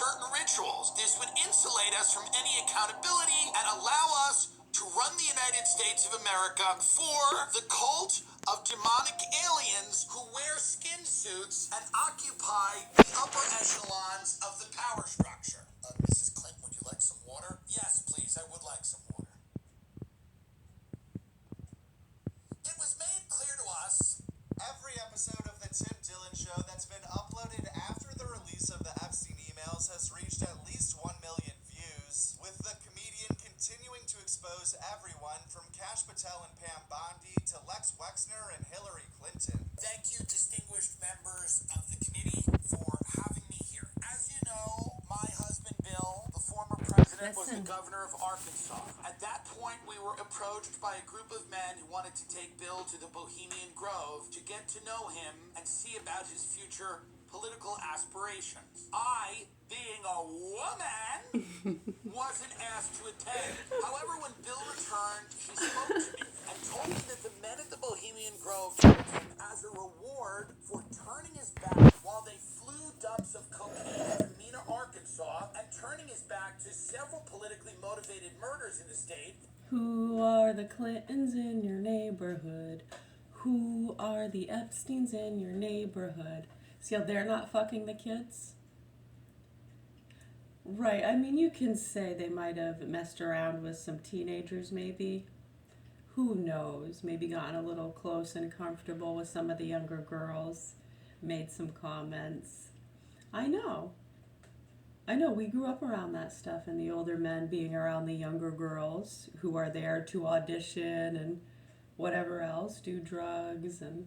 certain rituals. This would insulate us from any accountability and allow us to run the United States of America for the cult of demonic aliens who wear skin suits and occupy the upper echelons of the power structure. Mrs. Clinton, would you like some water? Yes, please, I would like some water. It was made clear to us. Every episode of The Tim Dillon Show that's been uploaded after the release of the Epstein emails has reached at least 1 million views, with the comedian continuing to expose everyone from Kash Patel and Pam Bondi to Lex Wexner and Hillary Clinton. Thank you, distinguished members of the committee, for having me here. As you know, my husband Bill, the former president, was the governor of Arkansas. At that point, we were approached by a group of men who wanted to take Bill to the Bohemian Grove to get to know him and see about his future political aspirations. I, being a woman, wasn't asked to attend. However, when Bill returned, he spoke to me and told me that the men at the Bohemian Grove told him as a reward for turning his back while they flew dumps of cocaine to Mena, Arkansas, and turning his back to several politically motivated murders in the state. Who are the Clintons in your neighborhood? Who are the Epsteins in your neighborhood? See how they're not fucking the kids? Right, I mean, you can say they might have messed around with some teenagers, maybe. Who knows? Maybe gotten a little close and comfortable with some of the younger girls, made some comments. I know, we grew up around that stuff, and the older men being around the younger girls who are there to audition and whatever else, do drugs, and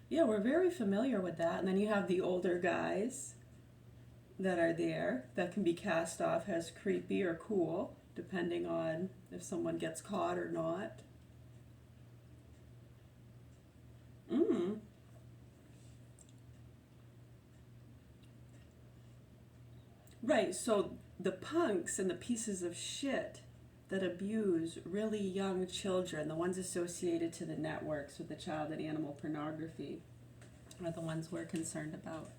yeah, we're very familiar with that. And then you have the older guys that are there that can be cast off as creepy or cool, depending on if someone gets caught or not. Right, so the punks and the pieces of shit that abuse really young children, the ones associated to the networks with the child and animal pornography, are the ones we're concerned about.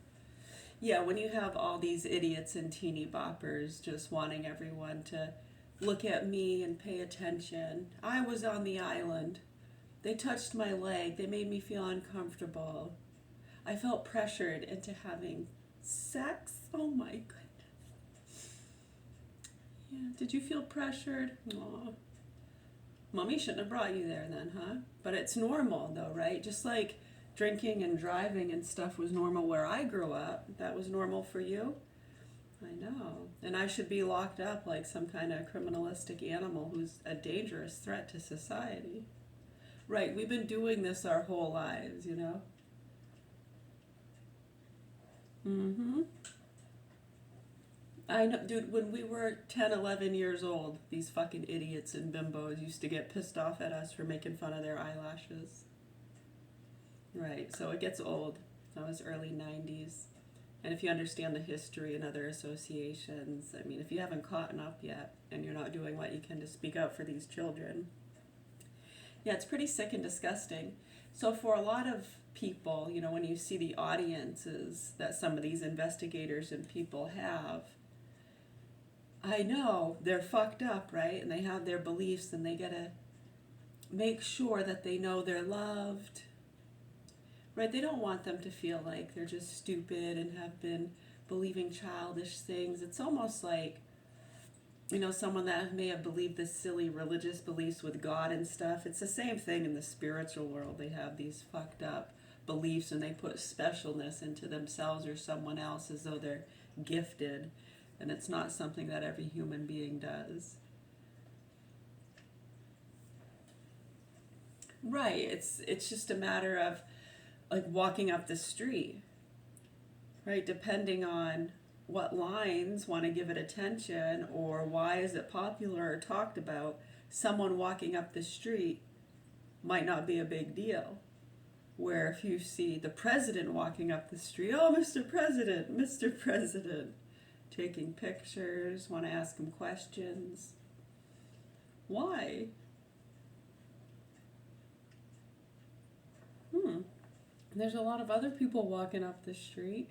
Yeah, when you have all these idiots and teeny boppers just wanting everyone to look at me and pay attention. I was on the island. They touched my leg. They made me feel uncomfortable. I felt pressured into having sex. Oh my goodness. Yeah, did you feel pressured? Aw. Mommy shouldn't have brought you there then, huh? But it's normal though, right? Just like drinking and driving and stuff was normal where I grew up. That was normal for you? I know. And I should be locked up like some kind of criminalistic animal who's a dangerous threat to society. Right, we've been doing this our whole lives, you know? I know, dude, when we were 10, 11 years old, these fucking idiots and bimbos used to get pissed off at us for making fun of their eyelashes. Right, so it gets old. That was early 90s. And if you understand the history and other associations, I mean, if you haven't caught up yet and you're not doing what you can to speak up for these children, yeah, it's pretty sick and disgusting. So for a lot of people, you know, when you see the audiences that some of these investigators and people have, I know they're fucked up, right? And they have their beliefs and they gotta make sure that they know they're loved. Right, they don't want them to feel like they're just stupid and have been believing childish things. It's almost like, you know, someone that may have believed this silly religious beliefs with God and stuff. It's the same thing in the spiritual world. They have these fucked up beliefs and they put specialness into themselves or someone else as though they're gifted. And it's not something that every human being does. Right, it's just a matter of like walking up the street, right? Depending on what lines want to give it attention or why is it popular or talked about, someone walking up the street might not be a big deal. Where if you see the president walking up the street, oh, Mr. President, taking pictures, want to ask him questions. Why? There's a lot of other people walking up the street.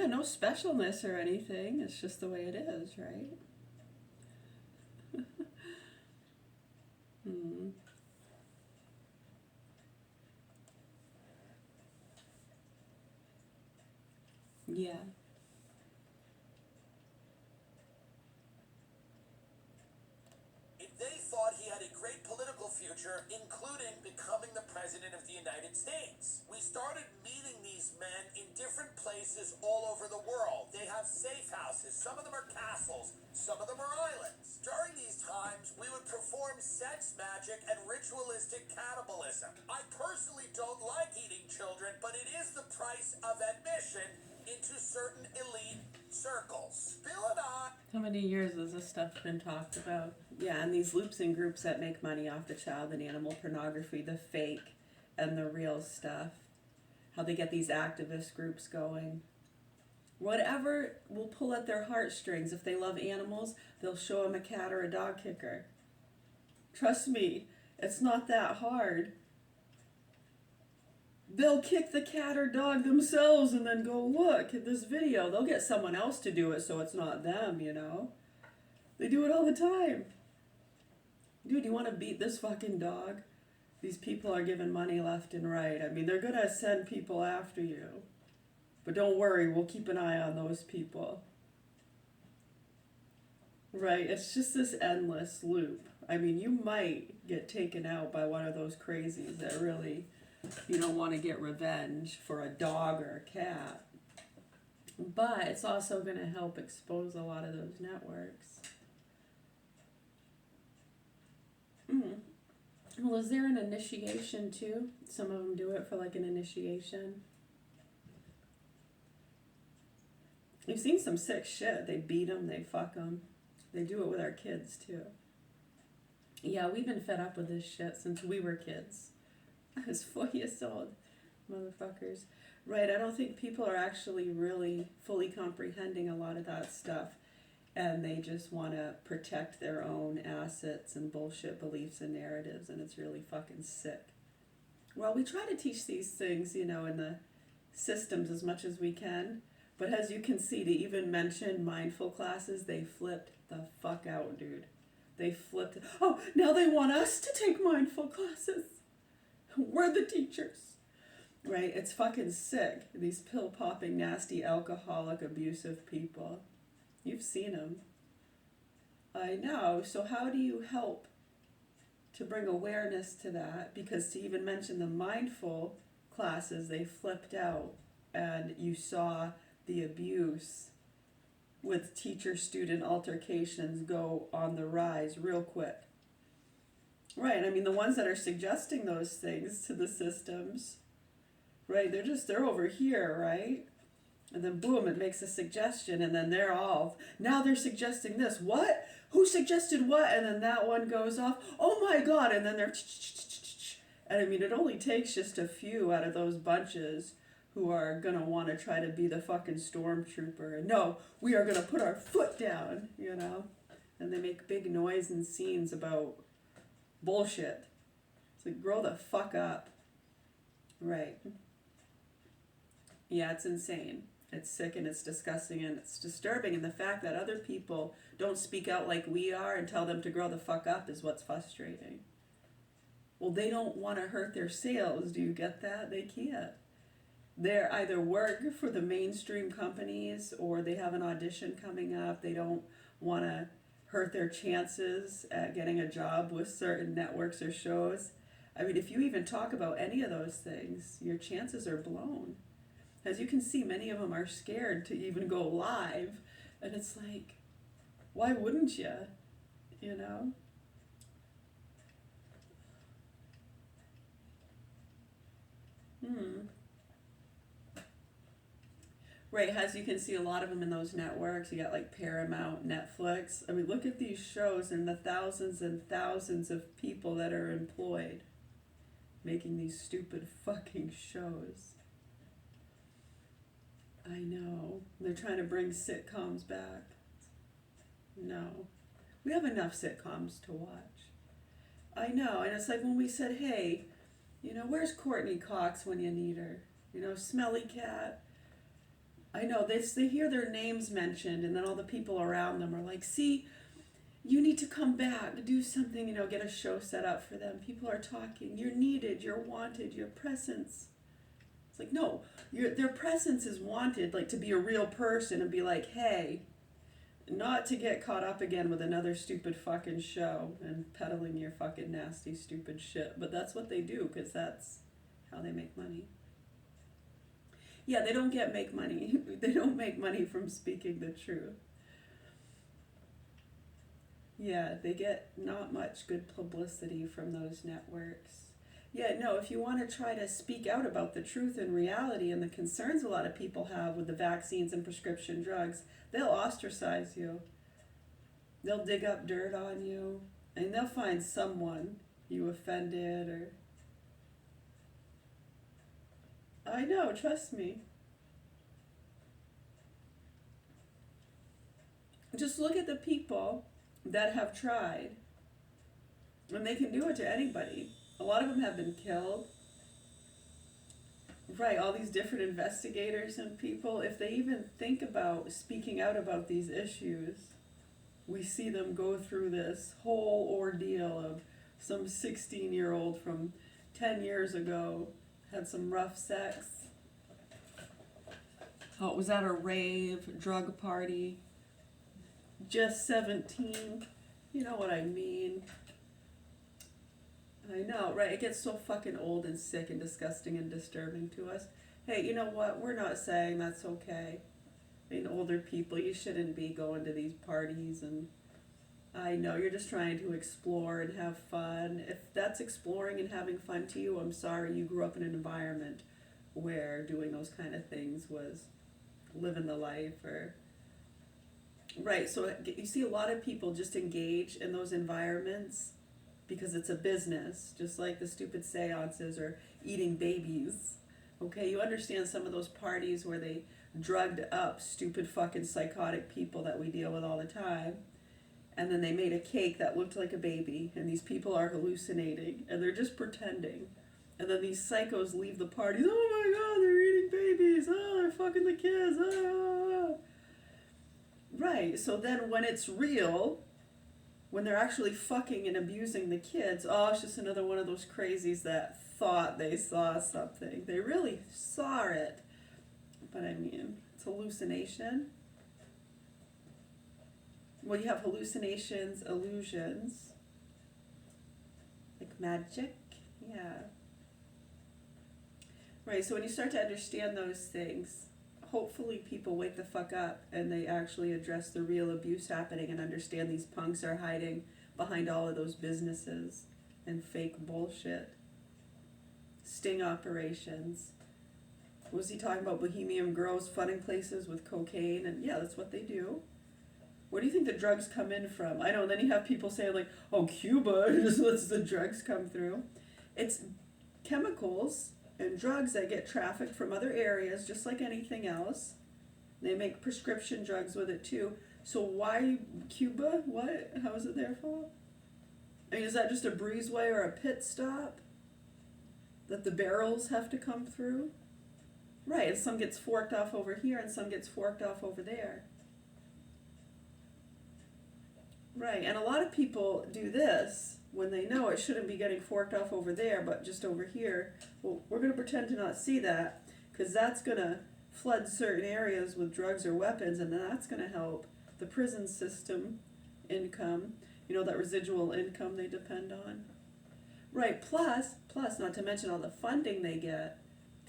Yeah, no specialness or anything. It's just the way it is, right? Hmm. Yeah. They thought he had a great political future, including becoming the President of the United States. We started meeting these men in different places all over the world. They have safe houses. Some of them are castles. Some of them are islands. During these times, we would perform sex magic and ritualistic cannibalism. I personally don't like eating children, but it is the price of admission into certain elite circles. Bill and I... How many years has this stuff been talked about? Yeah, and these loops and groups that make money off the child and animal pornography, the fake and the real stuff. How they get these activist groups going. Whatever will pull at their heartstrings. If they love animals, they'll show them a cat or a dog kicker. Trust me, it's not that hard. They'll kick the cat or dog themselves and then go, look at this video. They'll get someone else to do it so it's not them, you know? They do it all the time. Dude, you want to beat this fucking dog? These people are giving money left and right. I mean, they're going to send people after you. But don't worry, we'll keep an eye on those people. Right, it's just this endless loop. I mean, you might get taken out by one of those crazies that really, you don't want to get revenge for a dog or a cat. But it's also going to help expose a lot of those networks. Well, is there an initiation too? Some of them do it for like an initiation. You've seen some sick shit. They beat them, they fuck them. They do it with our kids too. Yeah, we've been fed up with this shit since we were kids. I was 4 years old. Motherfuckers. Right, I don't think people are actually really fully comprehending a lot of that stuff. And they just want to protect their own assets and bullshit beliefs and narratives. And it's really fucking sick. Well, we try to teach these things, you know, in the systems as much as we can. But as you can see, to even mention mindful classes, they flipped the fuck out, dude. They flipped. Oh, now they want us to take mindful classes. We're the teachers. Right? It's fucking sick. These pill-popping, nasty, alcoholic, abusive people. You've seen them. I know. So how do you help to bring awareness to that? Because to even mention the mindful classes, they flipped out. And you saw the abuse with teacher-student altercations go on the rise real quick. Right, I mean, the ones that are suggesting those things to the systems, right, they're over here, right? And then boom, it makes a suggestion, and then now they're suggesting this. What? Who suggested what? And then that one goes off. Oh my God, and then they're and I mean, it only takes just a few out of those bunches who are going to want to try to be the fucking stormtrooper. And no, we are going to put our foot down, you know? And they make big noise and scenes about bullshit. It's like, grow the fuck up. Right. Yeah, it's insane. It's sick and it's disgusting and it's disturbing. And the fact that other people don't speak out like we are and tell them to grow the fuck up is what's frustrating. Well, they don't want to hurt their sales. Do you get that? They can't. They're either work for the mainstream companies or they have an audition coming up. They don't want to hurt their chances at getting a job with certain networks or shows. I mean, if you even talk about any of those things, your chances are blown. As you can see, many of them are scared to even go live. And it's like, why wouldn't you? You know? Right, as you can see, a lot of them in those networks. You got like Paramount, Netflix. I mean, look at these shows and the thousands and thousands of people that are employed making these stupid fucking shows. I know. They're trying to bring sitcoms back. No. We have enough sitcoms to watch. I know, and it's like when we said, hey, you know, where's Courtney Cox when you need her? You know, Smelly Cat. I know, they hear their names mentioned, and then all the people around them are like, see, you need to come back, do something, get a show set up for them. People are talking. You're needed, you're wanted, your presence. It's like, no, their presence is wanted, like to be a real person and be like, hey, not to get caught up again with another stupid fucking show and peddling your fucking nasty, stupid shit. But that's what they do, because that's how they make money. Yeah, they don't make money. They don't make money from speaking the truth. Yeah, they get not much good publicity from those networks. Yeah, no, if you want to try to speak out about the truth and reality and the concerns a lot of people have with the vaccines and prescription drugs, they'll ostracize you. They'll dig up dirt on you, and they'll find someone you offended or... I know, trust me. Just look at the people that have tried, and they can do it to anybody. A lot of them have been killed. Right, all these different investigators and people, if they even think about speaking out about these issues, we see them go through this whole ordeal of some 16-year-old from 10 years ago had some rough sex. Oh, it was at a rave, drug party, just 17. You know what I mean. I know, right? It gets so fucking old and sick and disgusting and disturbing to us. Hey, you know what? We're not saying that's okay. I mean, older people, you shouldn't be going to these parties, and I know you're just trying to explore and have fun. If that's exploring and having fun to you, I'm sorry you grew up in an environment where doing those kind of things was living the life, or... Right, so you see a lot of people just engage in those environments because it's a business, just like the stupid seances or eating babies. Okay, you understand some of those parties where they drugged up stupid fucking psychotic people that we deal with all the time, and then they made a cake that looked like a baby, and these people are hallucinating, and they're just pretending. And then these psychos leave the parties, oh my god, they're eating babies, oh, they're fucking the kids, oh. Right, so then when it's real, when they're actually fucking and abusing the kids, oh, it's just another one of those crazies that thought they saw something. They really saw it. But I mean, it's hallucination. Well, you have hallucinations, illusions, like magic, yeah. Right, so when you start to understand those things, hopefully people wake the fuck up and they actually address the real abuse happening and understand these punks are hiding behind all of those businesses and fake bullshit. Sting operations. Was he talking about bohemian girls funning places with cocaine? And yeah, that's what they do. Where do you think the drugs come in from? I know, then you have people saying like, oh, Cuba just lets the drugs come through. It's chemicals and drugs that get trafficked from other areas, just like anything else. They make prescription drugs with it too. So why Cuba? What? How is it their fault? I mean, is that just a breezeway or a pit stop that the barrels have to come through? Right, and some gets forked off over here and some gets forked off over there. Right, and a lot of people do this when they know it shouldn't be getting forked off over there, but just over here. Well, we're going to pretend to not see that, because that's going to flood certain areas with drugs or weapons, and then that's going to help the prison system income, that residual income they depend on. Right, plus, not to mention all the funding they get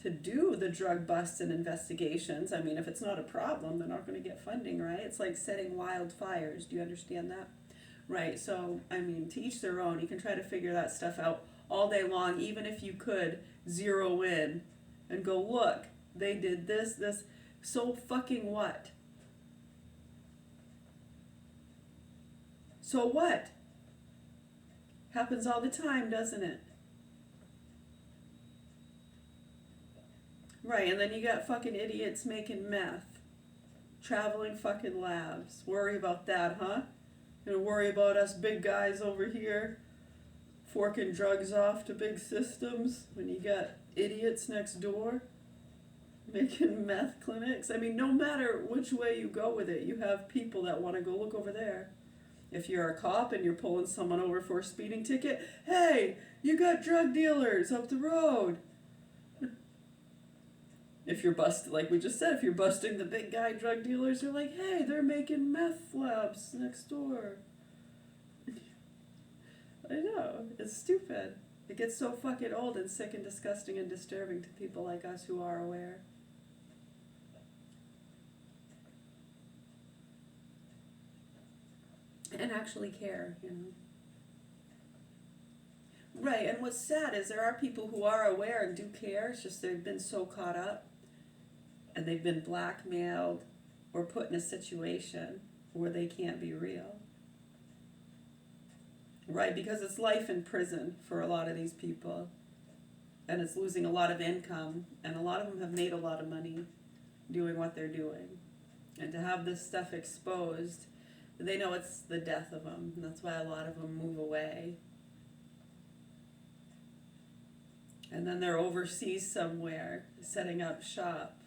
to do the drug busts and investigations. I mean, if it's not a problem, they're not going to get funding, right? It's like setting wildfires. Do you understand that? Right, so, I mean, to each their own. You can try to figure that stuff out all day long, even if you could zero in and go, look, they did this, so fucking what? So what? Happens all the time, doesn't it? Right, and then you got fucking idiots making meth. Traveling fucking labs. Worry about that, huh? Gonna worry about us big guys over here forking drugs off to big systems when you got idiots next door? making meth clinics. I mean, no matter which way you go with it, you have people that want to go look over there. If you're a cop and you're pulling someone over for a speeding ticket, hey, you got drug dealers up the road. If you're like we just said, if you're busting the big guy drug dealers, they're like, hey, they're making meth labs next door. I know, it's stupid. It gets so fucking old and sick and disgusting and disturbing to people like us who are aware. And actually care, you know. Right, and what's sad is there are people who are aware and do care, it's just they've been so caught up and they've been blackmailed or put in a situation where they can't be real. Right, because it's life in prison for a lot of these people. And it's losing a lot of income, and a lot of them have made a lot of money doing what they're doing. And to have this stuff exposed, they know it's the death of them, and that's why a lot of them move away. And then they're overseas somewhere, setting up shop,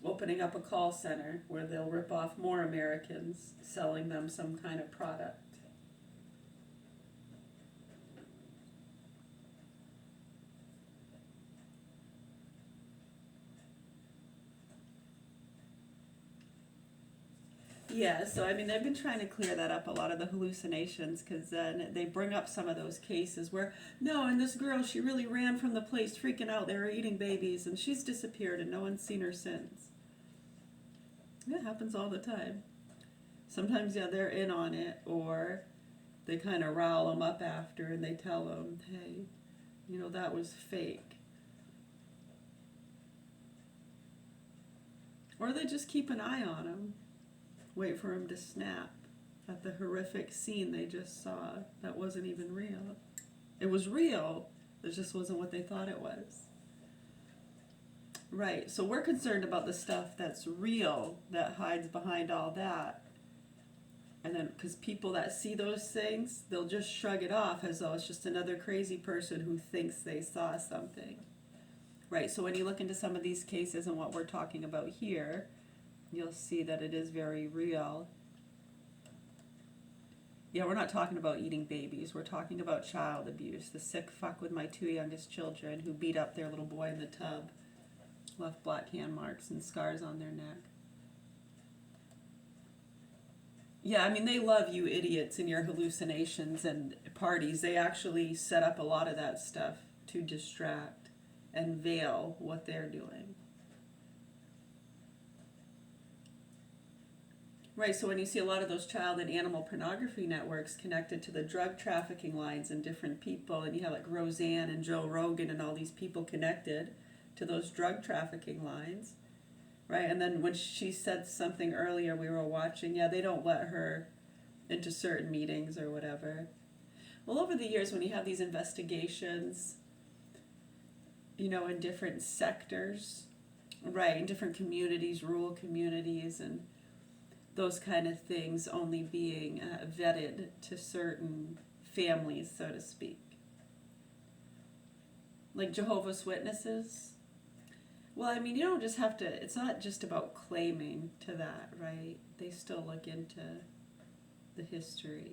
opening up a call center where they'll rip off more Americans, selling them some kind of product. Yeah, so I mean, they've been trying to clear that up, a lot of the hallucinations, because then they bring up some of those cases where, no, and this girl, she really ran from the place freaking out, they were eating babies, and she's disappeared and no one's seen her since. It happens all the time. Sometimes, yeah, they're in on it, or they kind of rile them up after and they tell them, hey, you know, that was fake. Or they just keep an eye on them. Wait for him to snap at the horrific scene they just saw that wasn't even real. It was real, it just wasn't what they thought it was. Right, so we're concerned about the stuff that's real, that hides behind all that. And then, because people that see those things, they'll just shrug it off as though it's just another crazy person who thinks they saw something. Right, so when you look into some of these cases and what we're talking about here, you'll see that it is very real. Yeah, we're not talking about eating babies. We're talking about child abuse. The sick fuck with my 2 youngest children who beat up their little boy in the tub, left black hand marks and scars on their neck. Yeah, I mean, they love you idiots and your hallucinations and parties. They actually set up a lot of that stuff to distract and veil what they're doing. Right, so when you see a lot of those child and animal pornography networks connected to the drug trafficking lines and different people, and you have like Roseanne and Joe Rogan and all these people connected to those drug trafficking lines, right? And then when she said something earlier we were watching, yeah, they don't let her into certain meetings or whatever. Well, over the years when you have these investigations, you know, in different sectors, right, in different communities, rural communities, and those kind of things only being vetted to certain families, so to speak. Like Jehovah's Witnesses. Well, I mean, you don't just have to, it's not just about claiming to that, right? They still look into the history.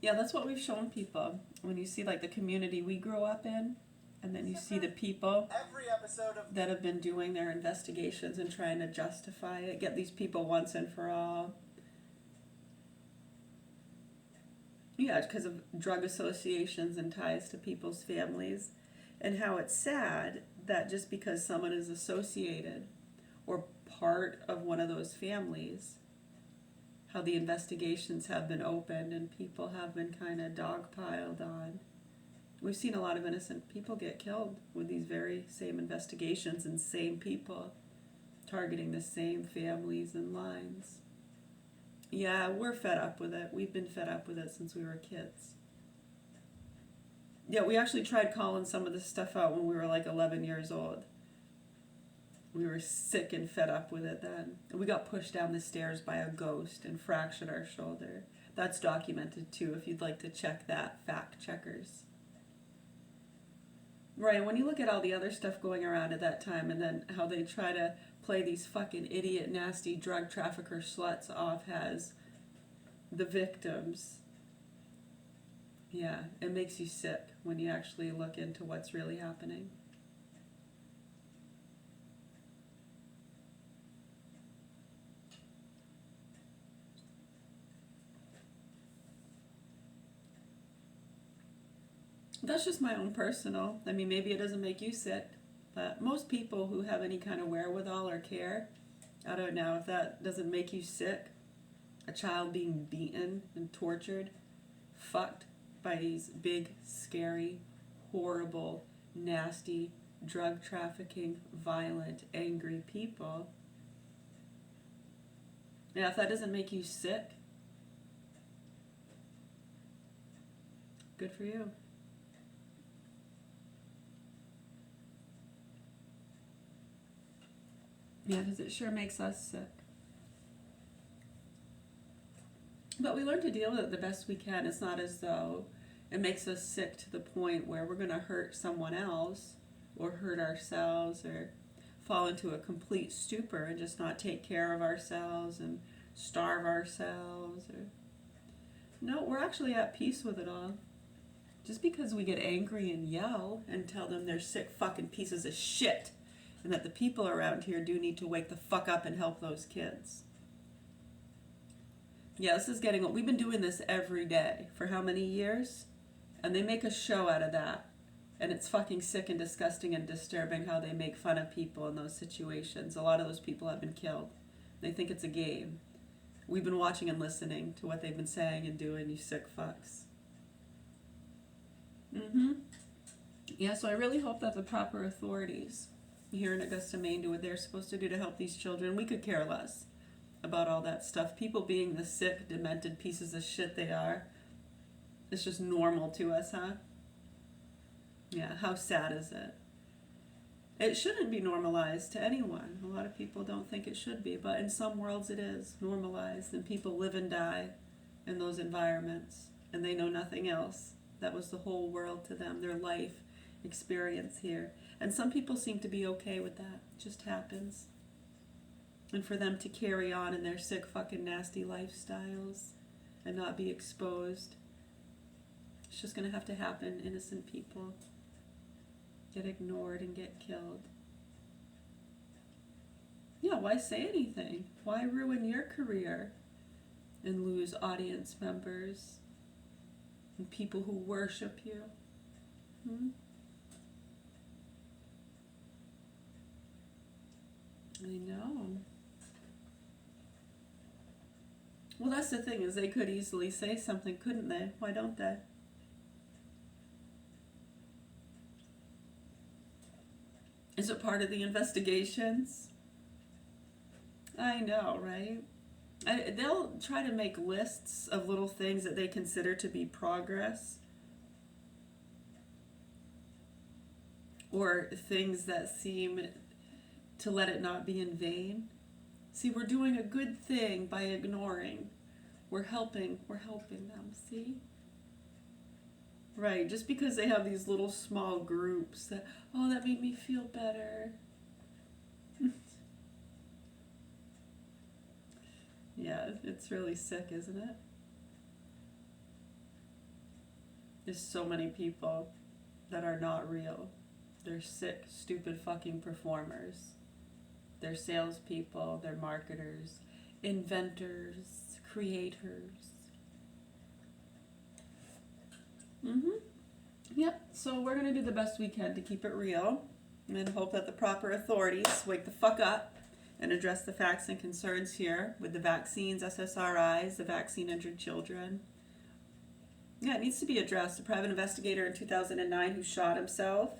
Yeah, that's what we've shown people. When you see like the community we grew up in, and then you see the people that have been doing their investigations and trying to justify it, get these people once and for all. Yeah, because of drug associations and ties to people's families, and how it's sad that just because someone is associated or part of one of those families, how the investigations have been opened and people have been kind of dogpiled on. We've seen a lot of innocent people get killed with these very same investigations and same people targeting the same families and lines. Yeah, we're fed up with it. We've been fed up with it since we were kids. Yeah, we actually tried calling some of this stuff out when we were like 11 years old. We were sick and fed up with it then. And we got pushed down the stairs by a ghost and fractured our shoulder. That's documented too, if you'd like to check that, fact checkers. Right, when you look at all the other stuff going around at that time, and then how they try to play these fucking idiot, nasty drug trafficker sluts off as the victims. Yeah, it makes you sick when you actually look into what's really happening. That's just my own personal. I mean, maybe it doesn't make you sick, but most people who have any kind of wherewithal or care, I don't know if that doesn't make you sick. A child being beaten and tortured, fucked by these big, scary, horrible, nasty, drug trafficking, violent, angry people. Yeah, if that doesn't make you sick, good for you. Yeah, because it sure makes us sick. But we learn to deal with it the best we can. It's not as though it makes us sick to the point where we're going to hurt someone else or hurt ourselves or fall into a complete stupor and just not take care of ourselves and starve ourselves. No, we're actually at peace with it all. Just because we get angry and yell and tell them they're sick fucking pieces of shit and that the people around here do need to wake the fuck up and help those kids. Yeah, this is getting old. We've been doing this every day for how many years? And they make a show out of that. And it's fucking sick and disgusting and disturbing how they make fun of people in those situations. A lot of those people have been killed. They think it's a game. We've been watching and listening to what they've been saying and doing, you sick fucks. Yeah, so I really hope that the proper authorities here in Augusta, Maine do what they're supposed to do to help these children. We could care less about all that stuff. People being the sick, demented pieces of shit they are, it's just normal to us, huh? Yeah, how sad is it? It shouldn't be normalized to anyone. A lot of people don't think it should be, but in some worlds it is normalized, and people live and die in those environments, and they know nothing else. That was the whole world to them, their life experience here. And some people seem to be okay with that. It just happens. And for them to carry on in their sick, fucking nasty lifestyles and not be exposed, it's just going to have to happen. Innocent people get ignored and get killed. Yeah, why say anything? Why ruin your career and lose audience members and people who worship you? I know. Well, that's the thing, is they could easily say something, couldn't they? Why don't they? Is it part of the investigations? I know, right? They'll try to make lists of little things that they consider to be progress, or things that seem to let it not be in vain. See, we're doing a good thing by ignoring. We're helping them, see? Right, just because they have these little small groups that, oh, that made me feel better. Yeah, it's really sick, isn't it? There's so many people that are not real. They're sick, stupid fucking performers. They're salespeople, they're marketers, inventors, creators. Yep, so we're going to do the best we can to keep it real and hope that the proper authorities wake the fuck up and address the facts and concerns here with the vaccines, SSRIs, the vaccine-injured children. Yeah, it needs to be addressed. A private investigator in 2009 who shot himself,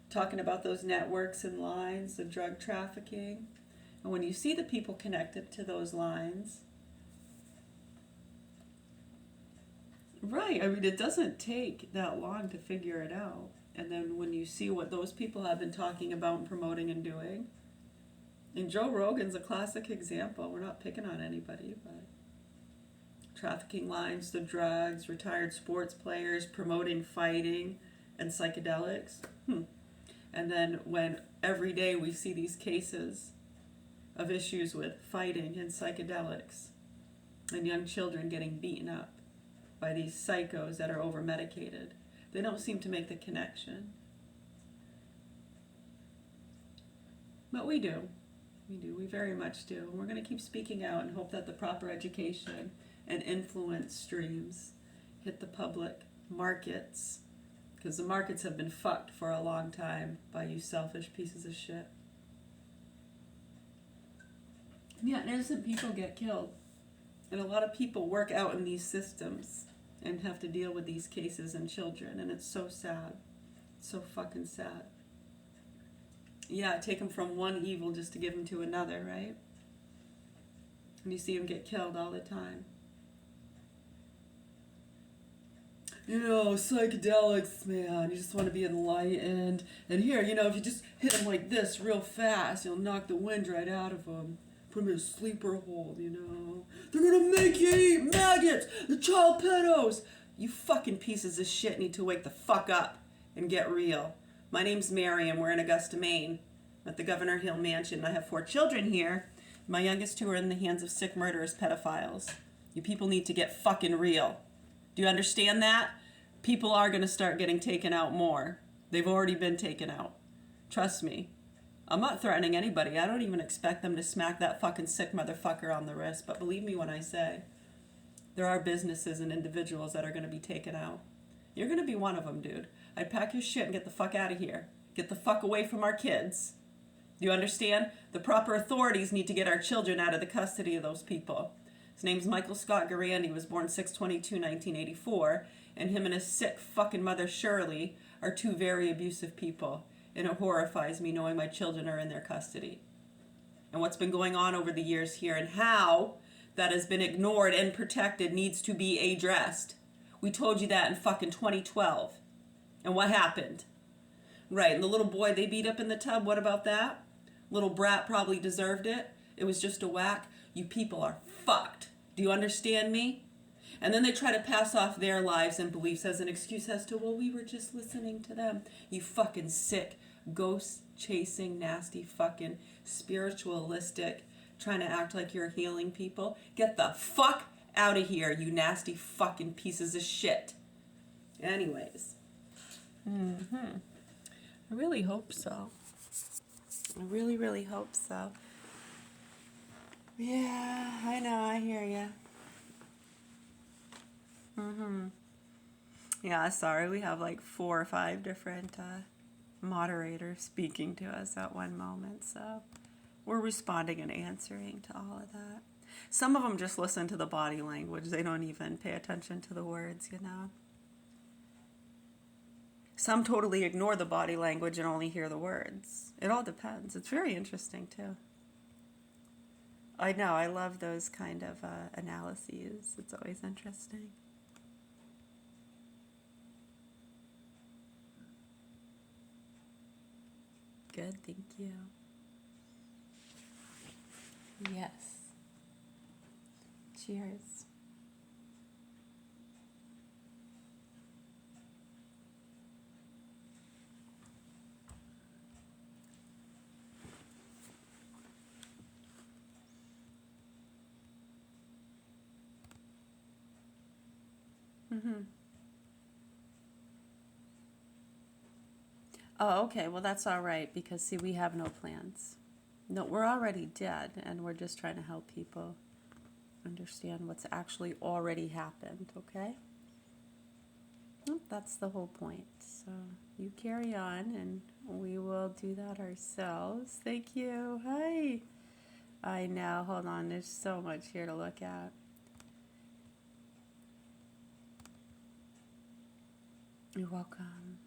talking about those networks and lines, the drug trafficking. And when you see the people connected to those lines, right, I mean, it doesn't take that long to figure it out. And then when you see what those people have been talking about and promoting and doing, And Joe Rogan's a classic example. We're not picking on anybody, but trafficking lines to drugs, retired sports players promoting fighting and psychedelics. And then when every day we see these cases of issues with fighting and psychedelics and young children getting beaten up by these psychos that are over medicated, they don't seem to make the connection. But we do. We very much do. And we're going to keep speaking out and hope that the proper education and influence streams hit the public markets, because the markets have been fucked for a long time by you selfish pieces of shit. Yeah, innocent people get killed. And a lot of people work out in these systems and have to deal with these cases and children, and it's so sad. It's so fucking sad. Yeah, take them from one evil just to give them to another, right? And you see them get killed all the time. You know, psychedelics, man, you just want to be enlightened. And here, you know, if you just hit them like this real fast, you'll knock the wind right out of them. Put them in a sleeper hold, you know. They're gonna make you eat maggots, the child pedos. You fucking pieces of shit need to wake the fuck up and get real. My name's Mary, and we're in Augusta, Maine, at the Governor Hill Mansion. I have 4 children here. My youngest 2 are in the hands of sick murderous pedophiles. You people need to get fucking real. Do you understand that? People are going to start getting taken out more. They've already been taken out. Trust me. I'm not threatening anybody. I don't even expect them to smack that fucking sick motherfucker on the wrist. But believe me when I say, there are businesses and individuals that are going to be taken out. You're going to be one of them, dude. I'd pack your shit and get the fuck out of here. Get the fuck away from our kids. Do you understand? The proper authorities need to get our children out of the custody of those people. His name's Michael Scott Garand. He was born 6/22/1984, and him and his sick fucking mother Shirley are 2 very abusive people, and it horrifies me knowing my children are in their custody. And what's been going on over the years here and how that has been ignored and protected needs to be addressed. We told you that in fucking 2012. And what happened? Right, and the little boy they beat up in the tub, what about that? Little brat probably deserved it. It was just a whack. You people are fucked. Do you understand me? And then they try to pass off their lives and beliefs as an excuse as to, well, we were just listening to them. You fucking sick, ghost-chasing, nasty, fucking spiritualistic, trying to act like you're healing people. Get the fuck out of here, you nasty fucking pieces of shit. Anyways. I really hope so. I really, really hope so. Yeah, I know, I hear ya. Yeah, sorry, we have like 4 or 5 different moderators speaking to us at one moment, so we're responding and answering to all of that. Some of them just listen to the body language. They don't even pay attention to the words, you know. Some totally ignore the body language and only hear the words. It all depends. It's very interesting, too. I know, I love those kind of analyses. It's always interesting. Good, thank you. Yes. Cheers. Oh, okay. Well, that's all right because, see, we have no plans. No, we're already dead, and we're just trying to help people understand what's actually already happened, okay? Well, that's the whole point. So you carry on, and we will do that ourselves. Thank you. Hi. I know. Hold on. There's so much here to look at. You're welcome.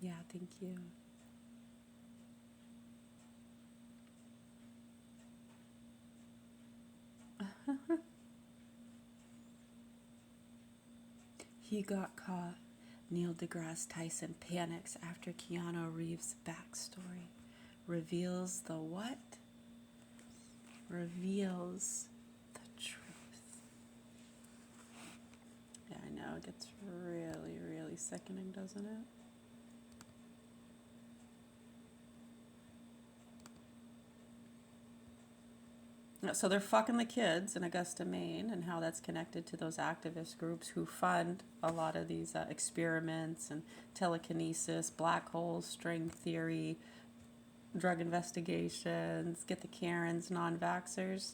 Yeah, thank you. He got caught. Neil deGrasse Tyson panics after Keanu Reeves' backstory. Reveals the what? Reveals the truth. Yeah, I know. It gets really, really sickening, doesn't it? So they're fucking the kids in Augusta, Maine, and how that's connected to those activist groups who fund a lot of these experiments and telekinesis, black holes, string theory, drug investigations, get the Karens, non-vaxxers.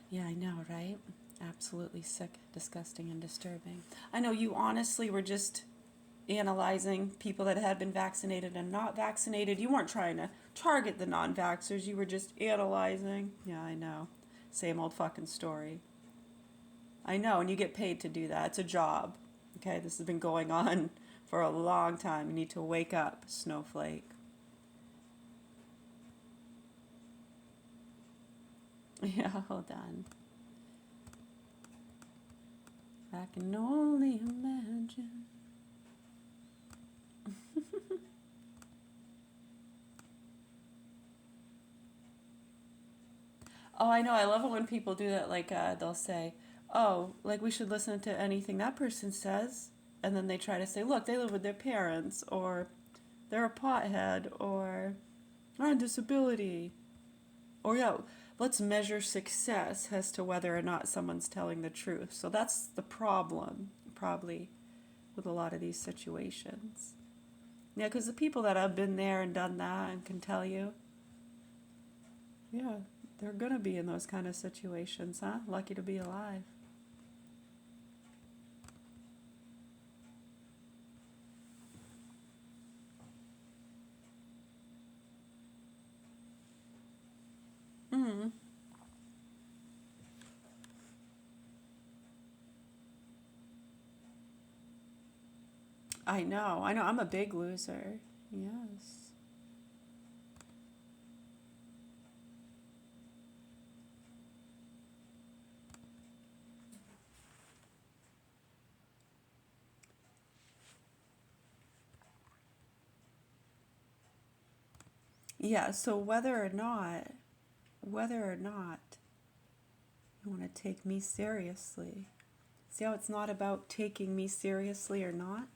Yeah, I know, right? Absolutely sick, disgusting, and disturbing. I know you honestly were just analyzing people that had been vaccinated and not vaccinated. You weren't trying to target the non-vaxxers. You were just analyzing. Yeah, I know. Same old fucking story. I know, and you get paid to do that. It's a job. Okay, this has been going on for a long time. You need to wake up, snowflake. Yeah, hold on. I can only imagine. Oh, I know. I love it when people do that. Like, they'll say, oh, like we should listen to anything that person says. And then they try to say, look, they live with their parents, or they're a pothead, or they're on disability. Or, yeah, let's measure success as to whether or not someone's telling the truth. So that's the problem, probably, with a lot of these situations. Yeah, because the people that have been there and done that and can tell you, yeah, they're going to be in those kind of situations, huh? Lucky to be alive. Mm. I know. I'm a big loser. Yes. Yeah, so whether or not you want to take me seriously. See how it's not about taking me seriously or not?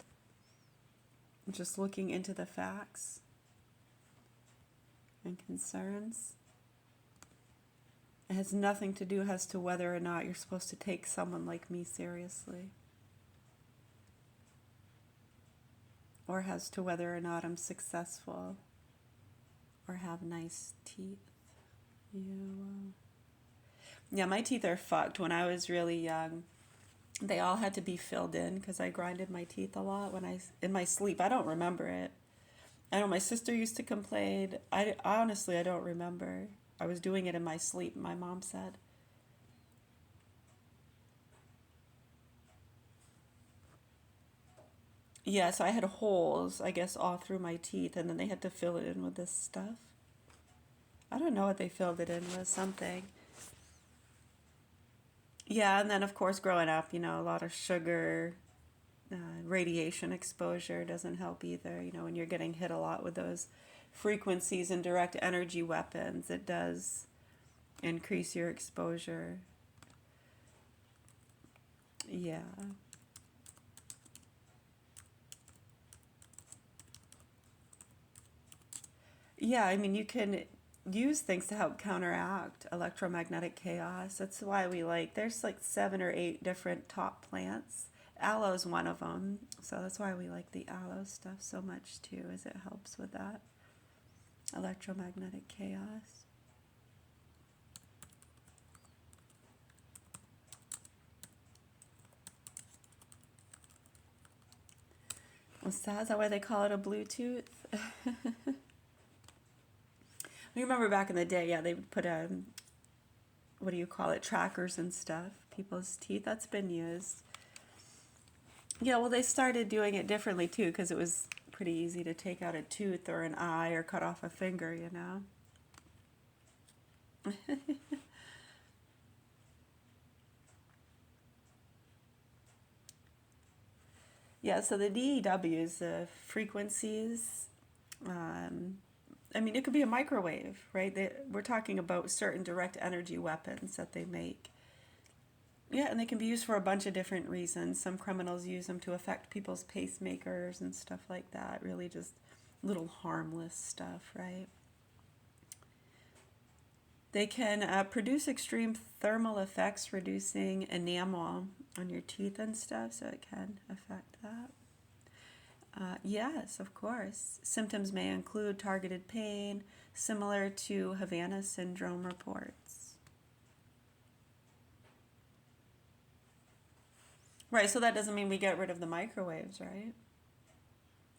Just looking into the facts and concerns. It has nothing to do as to whether or not you're supposed to take someone like me seriously. Or as to whether or not I'm successful or have nice teeth. Yeah, my teeth are fucked. When I was really young, they all had to be filled in because I grinded my teeth a lot in my sleep. I don't remember it. I know my sister used to complain. Honestly, I don't remember. I was doing it in my sleep, my mom said. Yeah, so I had holes, I guess, all through my teeth, and then they had to fill it in with this stuff. I don't know what they filled it in with, something. Yeah, and then of course growing up, a lot of sugar, radiation exposure doesn't help either. When you're getting hit a lot with those frequencies and direct energy weapons, it does increase your exposure. Yeah. Yeah, I mean, you can use things to help counteract electromagnetic chaos. That's why there's like 7 or 8 different top plants. Aloe is one of them. So that's why we like the aloe stuff so much too, is it helps with that electromagnetic chaos. What's that? Is that why they call it a Bluetooth? I remember back in the day, yeah, they would put what do you call it, trackers and stuff, people's teeth. That's been used. Yeah, well, they started doing it differently too, because it was pretty easy to take out a tooth or an eye or cut off a finger, Yeah, so the DEWs, the frequencies, I mean, it could be a microwave, right? We're talking about certain direct energy weapons that they make. Yeah, and they can be used for a bunch of different reasons. Some criminals use them to affect people's pacemakers and stuff like that. Really just little harmless stuff, right? They can produce extreme thermal effects, reducing enamel on your teeth and stuff, so it can affect that. Yes, of course. Symptoms may include targeted pain, similar to Havana syndrome reports. Right, so that doesn't mean we get rid of the microwaves, right?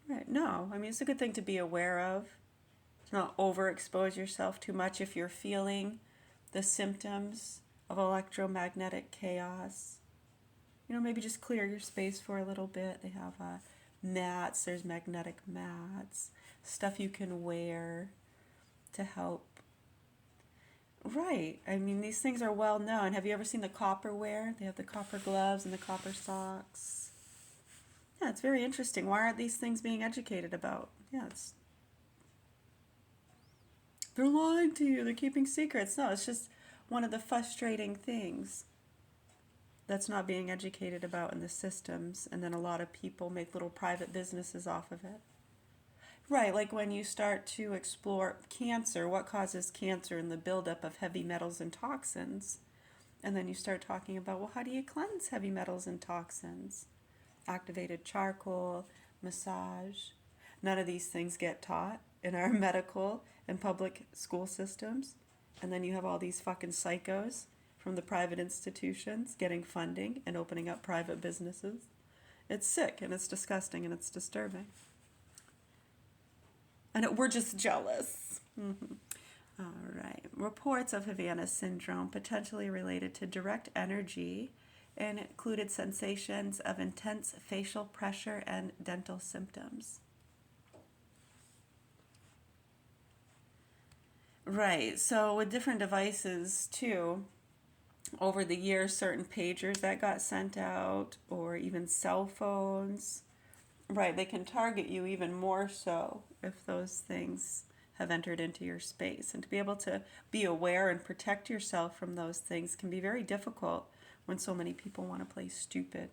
Right, no. I mean, it's a good thing to be aware of. To not overexpose yourself too much if you're feeling the symptoms of electromagnetic chaos. You know, maybe just clear your space for a little bit. They have mats, there's magnetic mats, stuff you can wear to help. Right. I mean, these things are well known. Have you ever seen the copper wear? They have the copper gloves and the copper socks. Yeah, it's very interesting. Why aren't these things being educated about? Yeah, they're lying to you. They're keeping secrets. No, it's just one of the frustrating things that's not being educated about in the systems, and then a lot of people make little private businesses off of it. Right, like when you start to explore cancer, what causes cancer and the buildup of heavy metals and toxins. And then you start talking about, well, how do you cleanse heavy metals and toxins? Activated charcoal, massage. None of these things get taught in our medical and public school systems. And then you have all these fucking psychos from the private institutions getting funding and opening up private businesses. It's sick and it's disgusting and it's disturbing. And we're just jealous. Mm-hmm. All right. Reports of Havana syndrome potentially related to direct energy and included sensations of intense facial pressure and dental symptoms. Right. So with different devices too, over the years, certain pagers that got sent out, or even cell phones. Right, they can target you even more so if those things have entered into your space. And to be able to be aware and protect yourself from those things can be very difficult when so many people want to play stupid.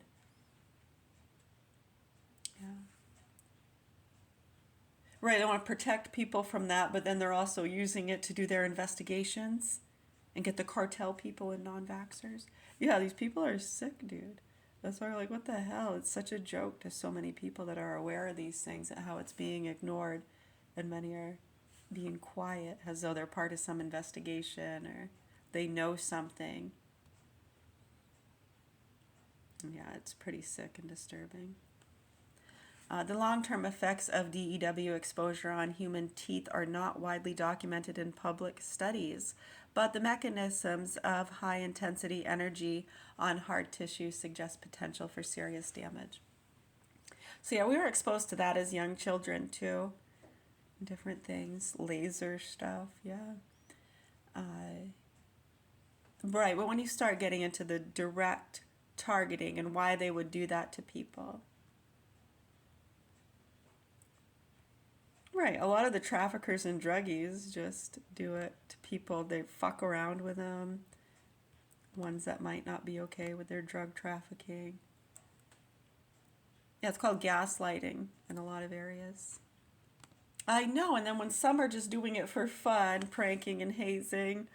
Yeah. Right, they want to protect people from that, but then they're also using it to do their investigations and get the cartel people and non-vaxxers. Yeah, these people are sick, dude. That's why we're like, what the hell? It's such a joke to so many people that are aware of these things and how it's being ignored, and many are being quiet as though they're part of some investigation or they know something. Yeah, it's pretty sick and disturbing. The long-term effects of DEW exposure on human teeth are not widely documented in public studies, but the mechanisms of high-intensity energy on hard tissue suggest potential for serious damage. So yeah, we were exposed to that as young children too. Different things, laser stuff, yeah. Right, but when you start getting into the direct targeting and why they would do that to people. Right, a lot of the traffickers and druggies just do it to people. They fuck around with them, ones that might not be okay with their drug trafficking. Yeah, it's called gaslighting in a lot of areas. I know, and then when some are just doing it for fun, pranking and hazing,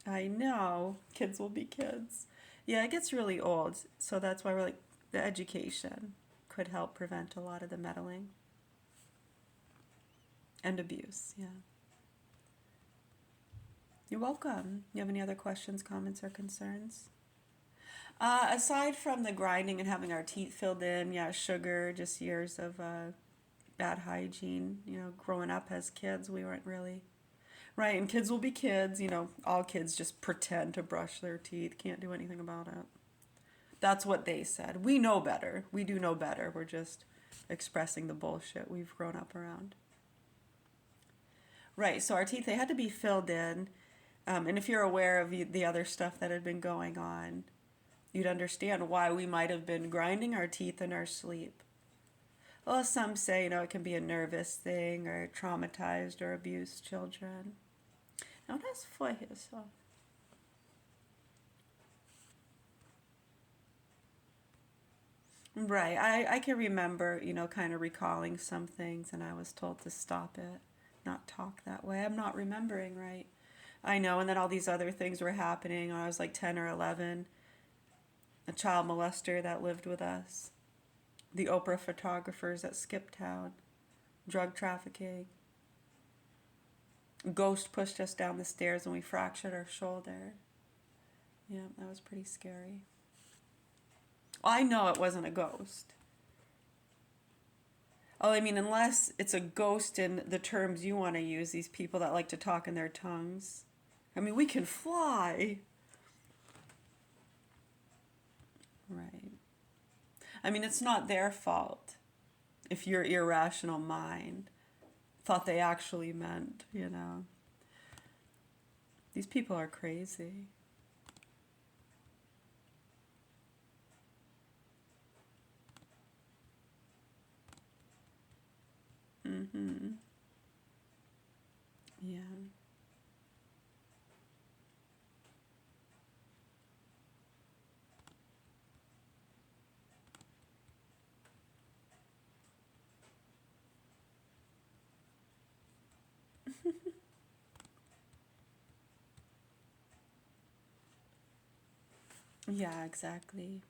I know, kids will be kids. Yeah, it gets really old, so that's why we're like, the education could help prevent a lot of the meddling. And abuse, yeah. You're welcome. You have any other questions, comments, or concerns? Aside from the grinding and having our teeth filled in, yeah, sugar, just years of bad hygiene. You know, growing up as kids, we weren't really... Right, and kids will be kids. You know, all kids just pretend to brush their teeth. Can't do anything about it. That's what they said. We know better. We do know better. We're just expressing the bullshit we've grown up around. Right, so our teeth, they had to be filled in. And if you're aware of the other stuff that had been going on, you'd understand why we might have been grinding our teeth in our sleep. Well, some say, it can be a nervous thing or traumatized or abused children. Não das foi isso. Right. I can remember, kind of recalling some things, and I was told to stop it, not talk that way. I'm not remembering right. I know, and then all these other things were happening when I was like 10 or 11. A child molester that lived with us, the Oprah photographers at Skip Town, drug trafficking. A ghost pushed us down the stairs and we fractured our shoulder. Yeah, that was pretty scary. Well, I know it wasn't a ghost. Oh, I mean, unless it's a ghost in the terms you want to use, these people that like to talk in their tongues. I mean, we can fly. Right. I mean, it's not their fault if your irrational mind thought they actually meant, These people are crazy. Mm-hmm. Yeah. Yeah, exactly.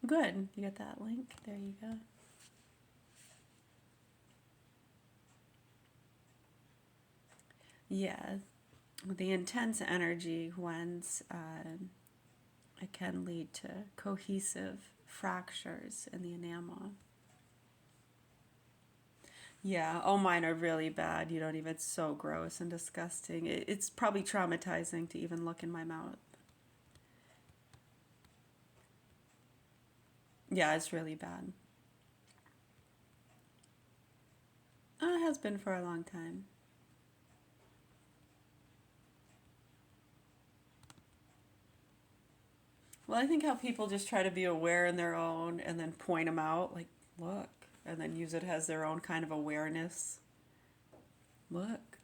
Good. You get that link? There you go. Yeah. The intense energy once it can lead to cohesive fractures in the enamel. Yeah, oh, mine are really bad. You don't even, it's so gross and disgusting. It's probably traumatizing to even look in my mouth. Yeah, it's really bad. It has been for a long time. Well, I think how people just try to be aware in their own and then point them out, like, look, and then use it as their own kind of awareness. Look.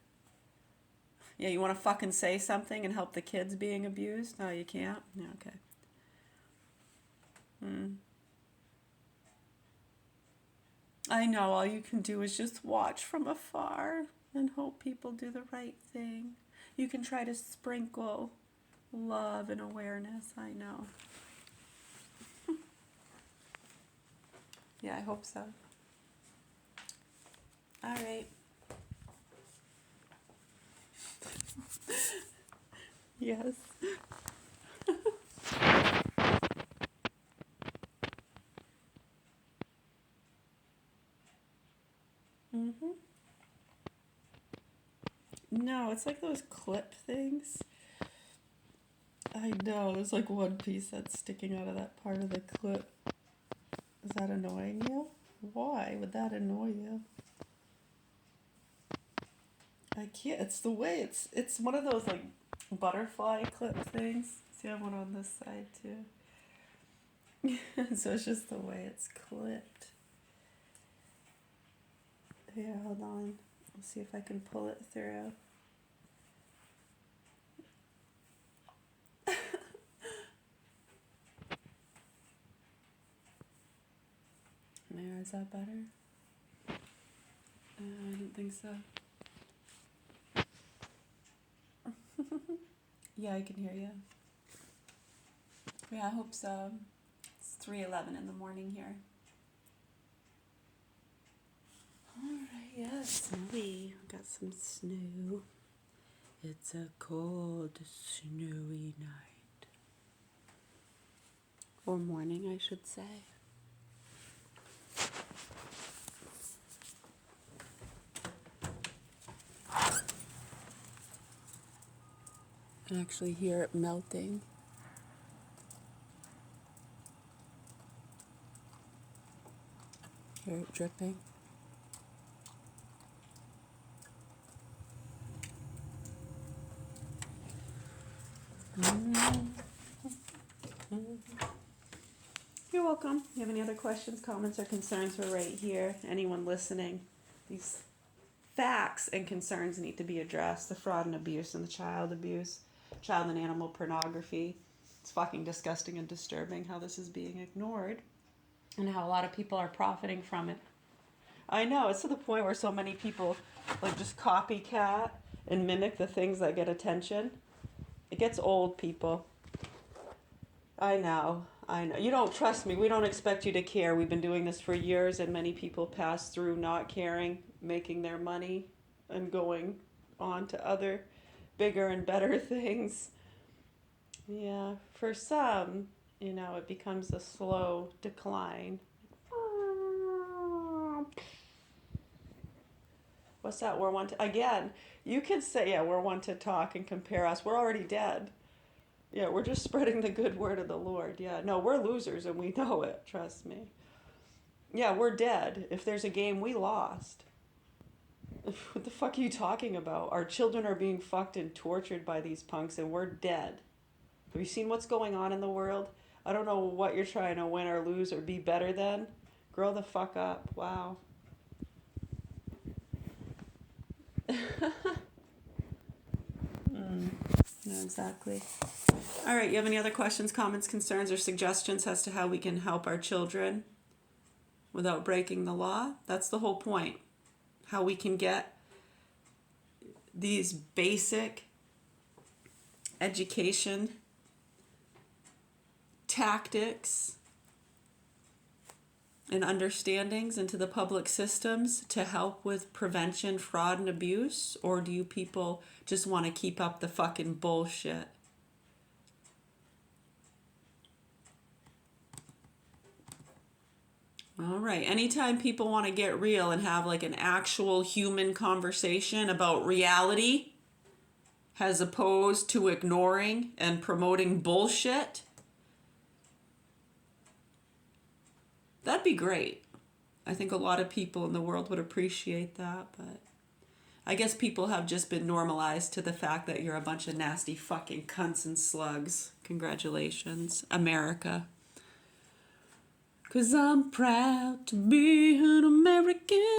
Yeah, you want to fucking say something and help the kids being abused? No, you can't? Yeah, okay. I know, all you can do is just watch from afar and hope people do the right thing. You can try to sprinkle love and awareness, I know. Yeah, I hope so. All right. Yes. Mm-hmm. No, it's like those clip things. I know, there's like one piece that's sticking out of that part of the clip. Is that annoying you? Why would that annoy you? I can't. It's the way it's one of those like butterfly clip things. See, I have one on this side too. So it's just the way it's clipped. Here, hold on. I'll see if I can pull it through. There, is that better? I don't think so. Yeah, I can hear you. Yeah, I hope so. It's 3:11 in the morning here. Alright, yeah, snowy. Got some snow. It's a cold, snowy night. Or morning, I should say. I can actually hear it melting. Hear it dripping. welcome. You have any other questions, comments, or concerns? We're right here. Anyone listening? These facts and concerns need to be addressed. The fraud and abuse and the child abuse, child and animal pornography. It's fucking disgusting and disturbing how this is being ignored and how a lot of people are profiting from it. I know, it's to the point where so many people like just copycat and mimic the things that get attention. It gets old, people. I know. You don't trust me. We don't expect you to care. We've been doing this for years, and many people pass through not caring, making their money, and going on to other bigger and better things. Yeah, for some, it becomes a slow decline. What's that? We're one to, again, you could say, yeah, we're one to talk and compare us. We're already dead. Yeah, we're just spreading the good word of the Lord. Yeah, no, we're losers and we know it. Trust me. Yeah, we're dead. If there's a game, we lost. What the fuck are you talking about? Our children are being fucked and tortured by these punks and we're dead. Have you seen what's going on in the world? I don't know what you're trying to win or lose or be better than. Grow the fuck up. Wow. Yeah, exactly. All right, you have any other questions, comments, concerns, or suggestions as to how we can help our children without breaking the law? That's the whole point. How we can get these basic education tactics and understandings into the public systems to help with prevention, fraud, and abuse? Or do you people just want to keep up the fucking bullshit? All right. Anytime people want to get real and have like an actual human conversation about reality as opposed to ignoring and promoting bullshit, that'd be great. I think a lot of people in the world would appreciate that, but I guess people have just been normalized to the fact that you're a bunch of nasty fucking cunts and slugs. Congratulations, America. 'Cause I'm proud to be an American.